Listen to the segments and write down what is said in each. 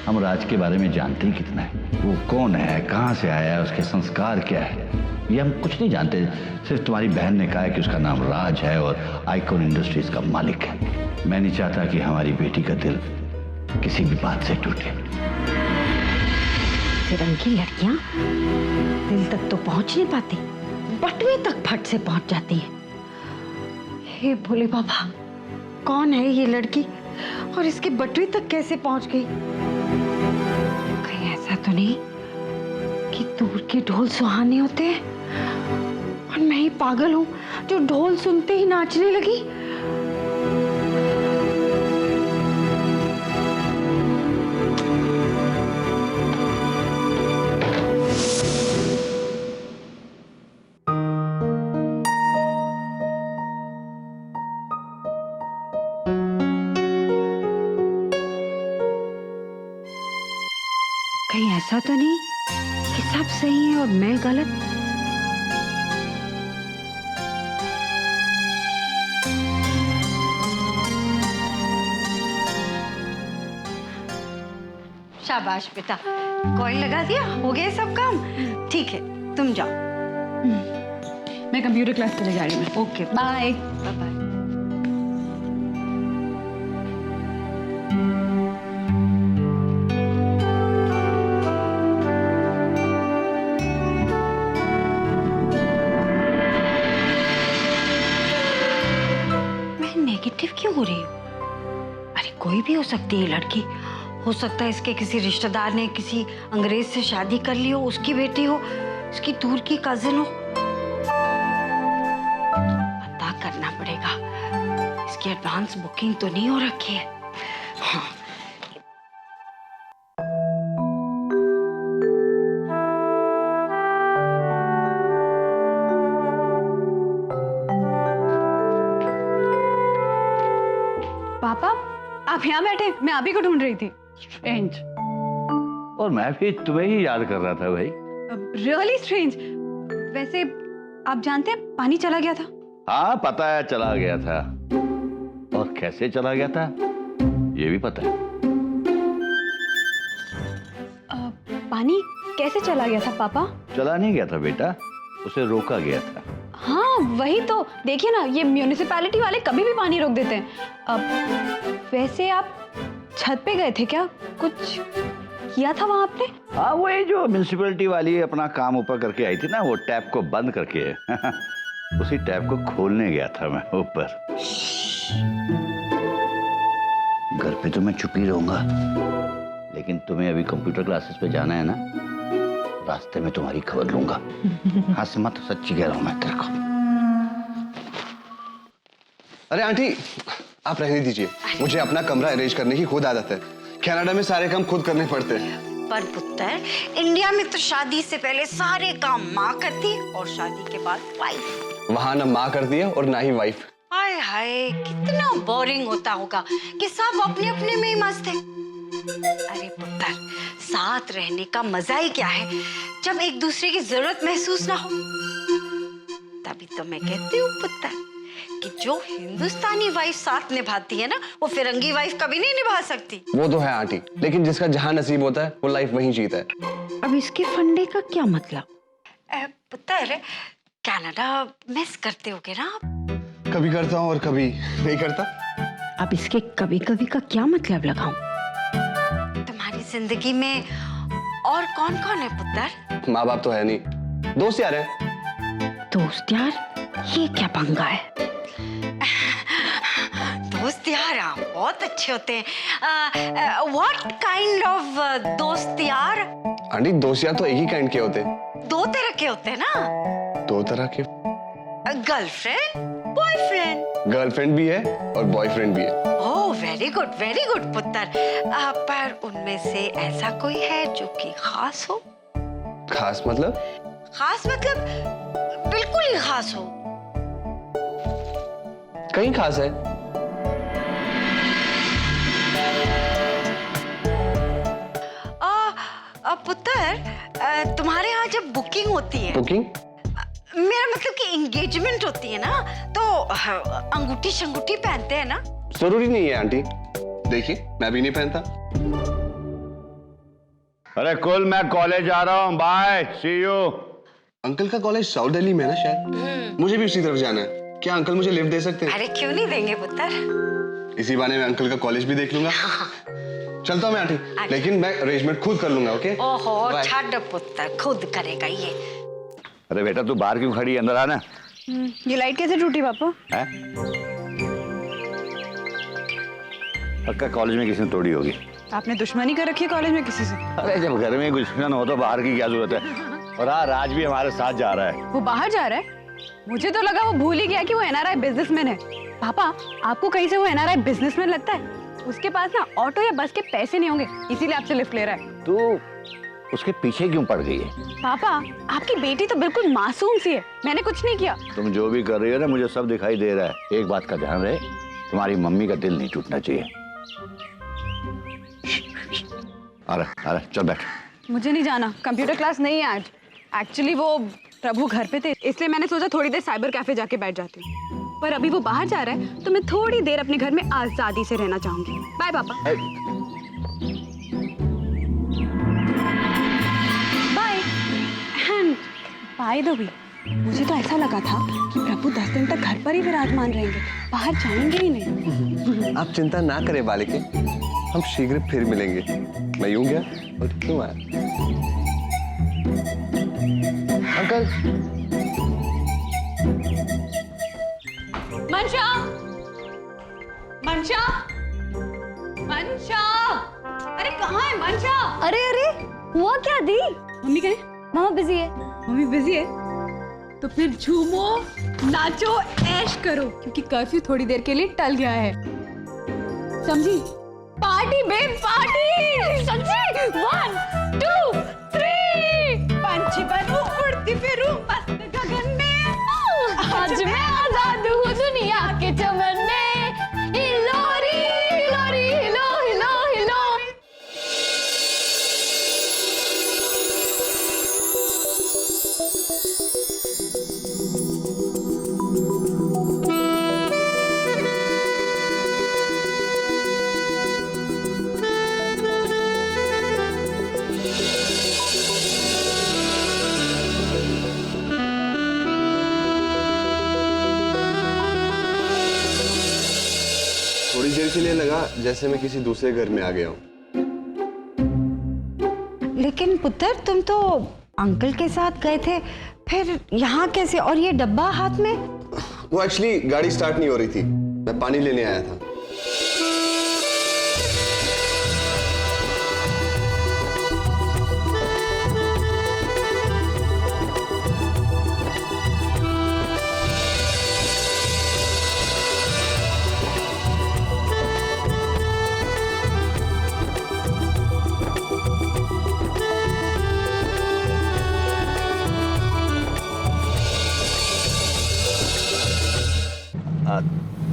हम राज के बारे में जानते ही कितना है। वो कौन है, कहाँ से आया है, उसके संस्कार क्या है, ये हम कुछ नहीं जानते। सिर्फ तुम्हारी बहन ने कहा है कि उसका नाम राज है और आइकॉन इंडस्ट्रीज का मालिक है। मैं नहीं चाहता कि हमारी बेटी का दिल किसी भी बात से टूटे। फिरंगी लड़कियां दिल तक तो पहुंच नहीं पाती, बटवे तक फट से पहुंच जाती हैं। हे भोले बाबा, कौन है ये लड़की और इसके बटवे तक कैसे पहुंच गई? कहीं ऐसा तो नहीं कि दूर के ढोल सुहाने होते हैं और मैं ही पागल हूं जो ढोल सुनते ही नाचने लगी। कहीं ऐसा तो नहीं कि सब सही है और मैं गलत? शाबाश बेटा, कॉइन लगा दिया, हो गया सब काम। ठीक है, तुम जाओ। मैं कंप्यूटर क्लास के लिए जा रही हूँ। Okay, bye bye bye. Negative क्यों हो रही हूँ? अरे कोई भी हो सकती है लड़की, हो सकता है इसके किसी रिश्तेदार ने किसी अंग्रेज से शादी कर ली हो, उसकी बेटी हो, इसकी दूर की कजिन हो। पता करना पड़ेगा, इसकी एडवांस बुकिंग तो नहीं हो रखी है। हाँ। पापा, आप यहाँ बैठे, मैं आप ही को ढूंढ रही थी। स्ट्रेंज। और मैं भी तुम्हें ही याद कर रहा था भाई। Really strange. वैसे आप जानते हैं पानी चला गया था? हाँ पता है, चला गया था। और कैसे चला गया था ये भी पता है। पानी कैसे चला गया था पापा? चला नहीं गया था बेटा, उसे रोका गया था। हाँ वही तो, देखिए ना, ये म्यूनिसिपैलिटी वाले कभी भी पानी रोक देते हैं। वैसे आप छत पे गए थे क्या? कुछ किया था वहां आपने? हाँ वही जो म्यूनिसिपैलिटी वाली अपना काम ऊपर करके आई थी ना, वो टैप को बंद करके उसी टैप को खोलने गया था मैं ऊपर। घर पे तो मैं चुप ही रहूंगा, लेकिन तुम्हें अभी कंप्यूटर क्लासेस पे जाना है ना, रास्ते में तुम्हारी खबर लूंगा। हंस मत, सच्ची कह रहा हूं मैं तेरे को। अरे आंटी, आप रहने दीजिए, मुझे अपना कमरा अरेंज करने की खुद आदत है। कनाडा में सारे काम खुद करने पड़ते हैं। पर पुत्र, इंडिया में तो शादी से पहले सारे काम माँ करती और शादी के बाद वाइफ। वहां ना माँ करती है और ना ही वाइफ। हाय हाय, कितना बोरिंग होता होगा कि सब अपने अपने में ही मस्त है। अरे पुत्र, साथ रहने का मजा ही क्या है जब एक दूसरे की जरूरत महसूस ना हो। तभी तो मैं कहती हूँ पुत्र कि जो हिंदुस्तानी वाइफ साथ निभाती है ना, वो फिरंगी वाइफ कभी नहीं निभा सकती। वो तो है आंटी, लेकिन जिसका जहां नसीब होता है वो लाइफ वहीं जीता है। अब इसके फंडे का क्या मतलब? पुत्र, कनाडा मिस करते होगे ना आप? कभी करता हूँ और कभी नहीं करता। अब इसके कभी कभी का क्या मतलब लगाऊं? तुम्हारी जिंदगी में और कौन कौन है पुत्र? माँ बाप तो है नहीं, दोस्त यार है। दोस्त यार? ये क्या पंगा है? दोस्त यार बहुत अच्छे होते हैं। व्हाट काइंड ऑफ दोस्त यार? आंटी दोस्त यार तो एक ही काइंड के होते हैं। दो तरह के होते हैं ना? दो तरह के? Girlfriend, boyfriend. गर्लफ्रेंड भी है और बॉयफ्रेंड भी है। ओह वेरी गुड पुत्र। पर उनमें से ऐसा कोई है जो कि खास हो? खास मतलब? खास मतलब बिल्कुल ही खास हो। कहीं खास है। पुत्र, तुम्हारे यहाँ जब बुकिंग होती है, बुकिंग? मेरा मतलब कि एंगेजमेंट होती है ना, तो अंगूठी शंगूठी पहनते हैं ना? जरूरी नहीं है आंटी, देखिए मैं भी नहीं पहनता। अरे कुल मैं कॉलेज जा रहा हूँ, बाय, सी यू। अंकल का कॉलेज साउथ दिल्ली में है ना शायद, मुझे भी उसी तरफ जाना है। क्या अंकल मुझे लिफ्ट दे सकते हैं? अरे क्यों नहीं देंगे पुत्र, इसी बहाने मैं अंकल का कॉलेज भी देख लूंगा। चलता हूँ मैं आंटी, लेकिन मैं अरेंजमेंट खुद कर लूंगा। ओके? ओहो छाड़ पुत्र, खुद करेगा ये। अरे बेटा तू बाहर क्यों खड़ी है, अंदर आना। ये लाइट कैसे टूटी पापा? है? पक्का कॉलेज में किसी ने तोड़ी होगी। आपने दुश्मनी कर रखी है कॉलेज में किसी से? अरे जब घर में दुश्मन हो तो बाहर की क्या जरूरत है। और हाँ, राज भी हमारे साथ जा रहा है। वो बाहर जा रहा है? मुझे तो लगा वो भूल ही गया कि वो एनआरआई बिजनेसमैन है। पापा, आपको कहीं से वो एनआरआई बिजनेसमैन लगता है? उसके पास ना ऑटो या बस के पैसे नहीं होंगे, इसीलिए आपसे लिफ्ट ले रहा है। तू उसके पीछे क्यों पड़ गई है? पापा, आपकी बेटी तो बिल्कुल मासूम सी है, मैंने कुछ नहीं किया। तुम जो भी कर रही हो ना, मुझे सब दिखाई दे रहा है। एक बात का ध्यान रहे, तुम्हारी मम्मी का दिल नहीं टूटना चाहिए। अरे चल बैठ। मुझे नहीं जाना, कंप्यूटर क्लास नहीं है आज। एक्चुअली वो प्रभु घर पे थे, इसलिए मैंने सोचा थोड़ी देर साइबर कैफे जाके बैठ जाती हूँ। पर अभी वो बाहर जा रहा है तो मैं थोड़ी देर अपने घर में आजादी से रहना चाहूंगी। बाय पापा। Bye. And by the way, मुझे तो ऐसा लगा था कि प्रभु 10 दिन तक घर पर ही विराजमान रहेंगे, बाहर जाएंगे ही नहीं। आप चिंता ना करें बालिके, हम शीघ्र फिर मिलेंगे। मैं यूं गया और तुम आया। अंकल। मंशा, मंशा, मंशा, अरे कहाँ है मंशा? अरे अरे हुआ क्या दी? मम्मी कहे? मामा बिजी है। मम्मी बिजी है? तो फिर झूमो, नाचो, ऐश करो, क्योंकि कर्फ्यू थोड़ी देर के लिए टल गया है, समझी? Party babe party! सच्ची? 1 2 3 पंछी बनूं, उड़ती फिरूं मस्त गगन में, आज मैं आजाद हूँ दुनिया के चमन में। हिलोरी हिलोरी हिलो हिलो हिलो। थोड़ी देर के लिए लगा जैसे मैं किसी दूसरे घर में आ गया हूँ। लेकिन पुत्र तुम तो अंकल के साथ गए थे, फिर यहाँ कैसे? और ये डब्बा हाथ में? वो एक्चुअली गाड़ी स्टार्ट नहीं हो रही थी, मैं पानी लेने आया था।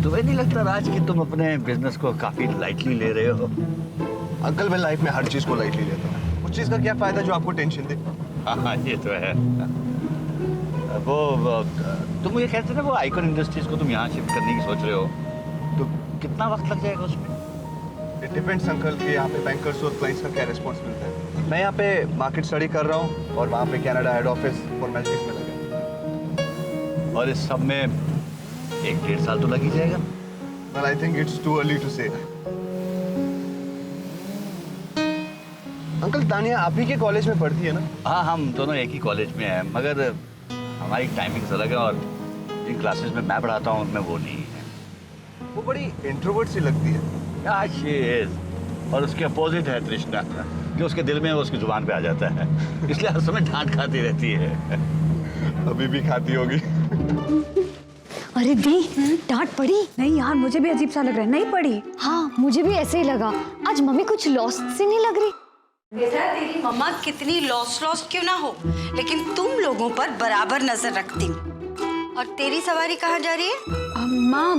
तुम्हें नहीं लगता राज कि तुम अपने बिजनेस को काफी लाइटली ले रहे हो? अंकल मैं लाइफ में हर चीज को लाइटली लेता हूँ, उस चीज का क्या फायदा जो आपको टेंशन दे। हाँ ये तो है। वो तुम मुझे कहते ना, वो आइकॉन इंडस्ट्रीज को तुम यहाँ शिफ्ट करने की सोच रहे हो, तो कितना वक्त लग जाएगा उसमें? इट डिपेंड्स अंकल कि यहाँ पे बैंकर्स और क्लाइंट्स का क्या रिस्पॉन्स मिलता है। मैं यहाँ पे मार्केट स्टडी कर रहा हूँ और वहाँ पे कनाडा हेड ऑफिस फॉर्मेलिटीज में लगा। और इस सब में 1-1.5 साल तो लग ही जाएगा। Well, I think it's too early to say. Uncle Tania आप ही के कॉलेज में पढ़ती है ना? हाँ हम दोनों एक ही कॉलेज में हैं, मगर हमारी टाइमिंग्स अलग है और जिन क्लासेस में मैं पढ़ाता हूँ उनमें वो नहीं है। वो बड़ी इंट्रोवर्ट सी लगती है। Yeah, she is. और उसके अपोजिट है तृष्णा, जो उसके दिल में है वो उसकी जुबान पे आ जाता है, इसलिए हर समय डांट खाती रहती है। अभी भी खाती होगी। अरे दी, डांट पड़ी? नहीं यार, मुझे भी अजीब सा लग रहा है। नहीं पड़ी? हाँ मुझे भी ऐसे ही लगा। आज मम्मी कुछ लॉस्ट सी नहीं लग रही। बेटा तेरी मम्मा कितनी लॉस्ट क्यों ना हो, लेकिन तुम लोगों पर बराबर नजर रखती हूँ। और तेरी सवारी कहाँ जा रही है? माँ,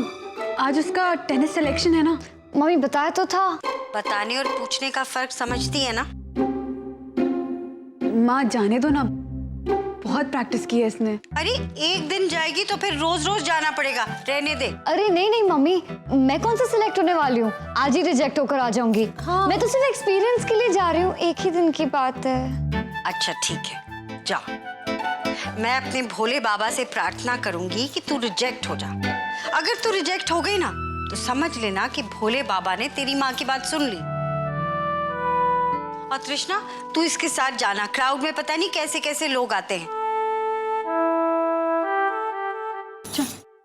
आज उसका टेनिस सिलेक्शन है ना। मम्मी बताया तो था। बताने और पूछने का फर्क समझती है ना? माँ जाने दो ना, बहुत प्रैक्टिस की है इसने। अरे एक दिन जाएगी तो फिर रोज रोज जाना पड़ेगा, रहने दे। अरे नहीं नहीं मम्मी, मैं कौन सा सिलेक्ट होने वाली हूँ, आज ही रिजेक्ट होकर आ जाऊंगी। हाँ। मैं तो सिर्फ एक्सपीरियंस के लिए जा रही हूँ, एक ही दिन की बात है। अच्छा ठीक है, जा। मैं अपने भोले बाबा से प्रार्थना करूंगी कि तू रिजेक्ट हो जा। अगर तू रिजेक्ट हो गई ना तो समझ लेना कि भोले बाबा ने तेरी माँ की बात सुन ली। और तृष्णा, तू इसके साथ जाना, क्राउड में पता नहीं कैसे कैसे लोग आते हैं।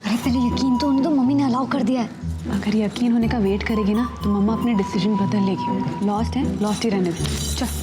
अरे पहले यकीन तो होने दो, मम्मी ने अलाउ कर दिया है। अगर यकीन होने का वेट करेगी ना तो मम्मा अपने डिसीजन बदल लेगी। लॉस्ट है, लॉस्ट ही रहने दे। चल।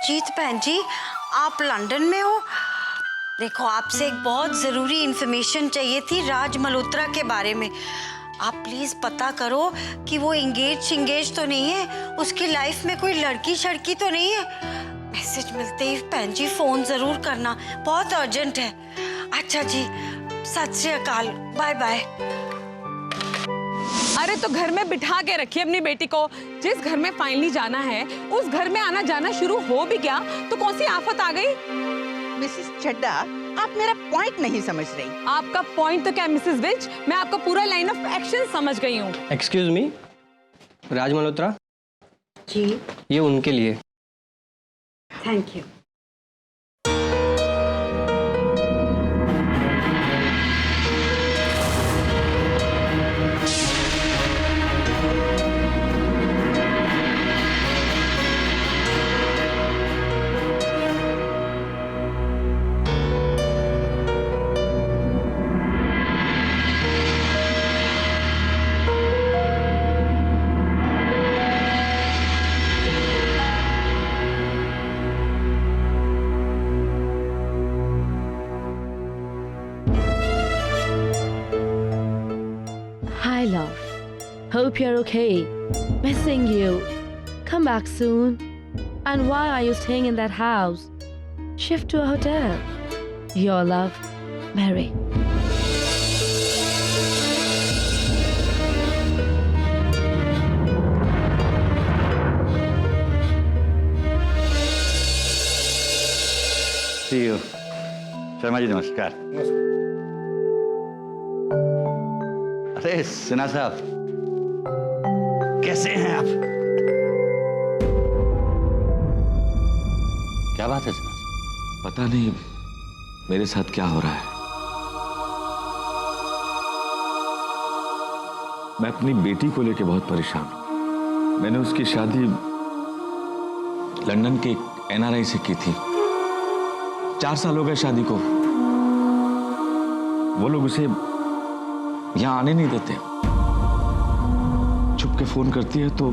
जीत बहन जी, आप लंदन में हो? देखो, आपसे एक बहुत जरूरी इंफॉर्मेशन चाहिए थी राज मल्होत्रा के बारे में। आप प्लीज पता करो कि वो इंगेज तो नहीं है, उसकी लाइफ में कोई लड़की शड़की तो नहीं है। मैसेज मिलते ही बहन जी फोन जरूर करना, बहुत अर्जेंट है। अच्छा जी, सत श्री अकाल, बाय बाय। अरे तो घर में बिठा के रखिए अपनी बेटी को। जिस घर में फाइनली जाना है उस घर में आना जाना शुरू हो भी गया तो कौन सी आफत आ गई? मिसेस चड्डा, आप मेरा पॉइंट नहीं समझ रही। आपका पॉइंट तो क्या मिसेस विज, मैं आपका पूरा लाइन ऑफ एक्शन समझ गई हूँ। एक्सक्यूज मी, राज मल्होत्रा जी, ये उनके लिए। Thank you. Hi, love. Hope you're okay. Missing you. Come back soon. And why are you staying in that house? Shift to a hotel. Your love, Mary. See you. Sharma ji नमस्कार। अरे सिन्हा साहब, कैसे हैं आप? क्या बात है सिन्हा साहब? पता नहीं मेरे साथ क्या हो रहा है। मैं अपनी बेटी को लेकर बहुत परेशान हूं। मैंने उसकी शादी लंदन के NRI से की थी। 4 साल हो गए शादी को। वो लोग उसे यहां आने नहीं देते। छुप के फोन करती है तो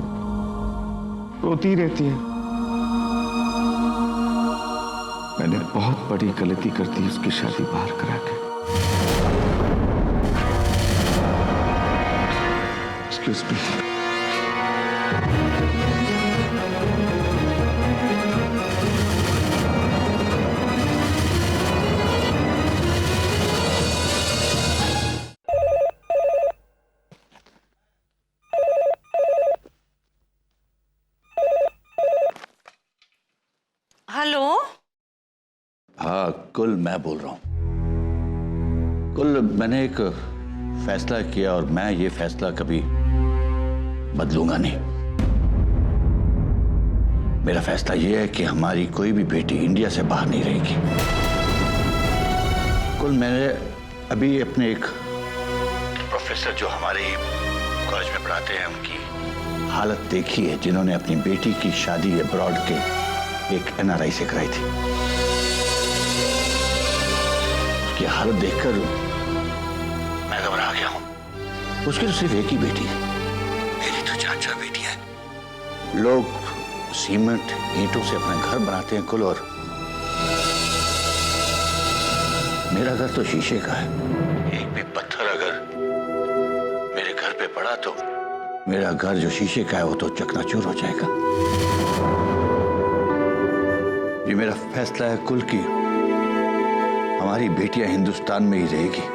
रोती रहती है। मैंने बहुत बड़ी गलती कर दी उसकी शादी बाहर करा के। Excuse me. हेलो। हाँ, कुल मैं बोल रहा हूं। कुल मैंने एक फैसला किया और मैं ये फैसला कभी बदलूंगा नहीं। मेरा फैसला ये है कि हमारी कोई भी बेटी इंडिया से बाहर नहीं रहेगी। कुल मैंने अभी अपने एक प्रोफेसर जो हमारे कॉलेज में पढ़ाते हैं उनकी हालत देखी है, जिन्होंने अपनी बेटी की शादी अब्रॉड के एक NRI से कराई थी। उसकी हालत देखकर मैं घबरा गया हूं। उसकी तो सिर्फ एक ही बेटी है, मेरी तो 4 बेटियां हैं। लोग सीमेंट ईंटों से अपना घर बनाते हैं कुल, और मेरा घर तो शीशे का है, एक भी पत्थर अगर मेरे घर पे पड़ा तो मेरा घर जो शीशे का है वो तो चकनाचूर हो जाएगा। ये मेरा फैसला है कुल की, हमारी बेटियां हिंदुस्तान में ही रहेगी,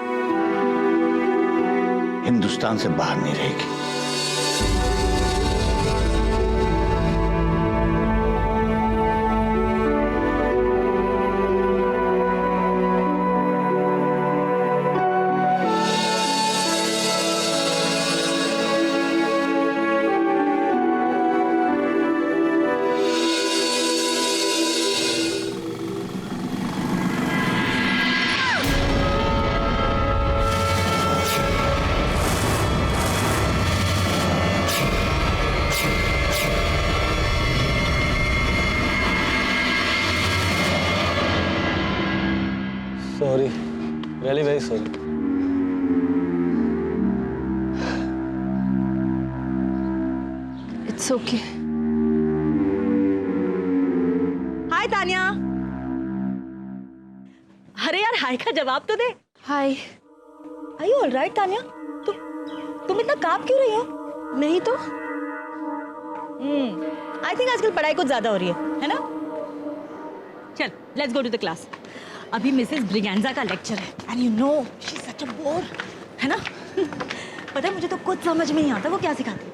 हिंदुस्तान से बाहर नहीं रहेगी। Sorry, really very sorry. It's okay. हाय तानिया। अरे यार हाय का जवाब तो दे। Hi. Are you all right Tania? तुम इतना कांप क्यों रही हो? नहीं तो? I think आजकल पढ़ाई कुछ ज्यादा हो रही है ना? चल, let's go to the class. अभी मिसेस ब्रिगेंजा का लेक्चर है and you know she is such a bore, है ना? पता है मुझे तो कुछ समझ में नहीं आता वो क्या सिखाती है।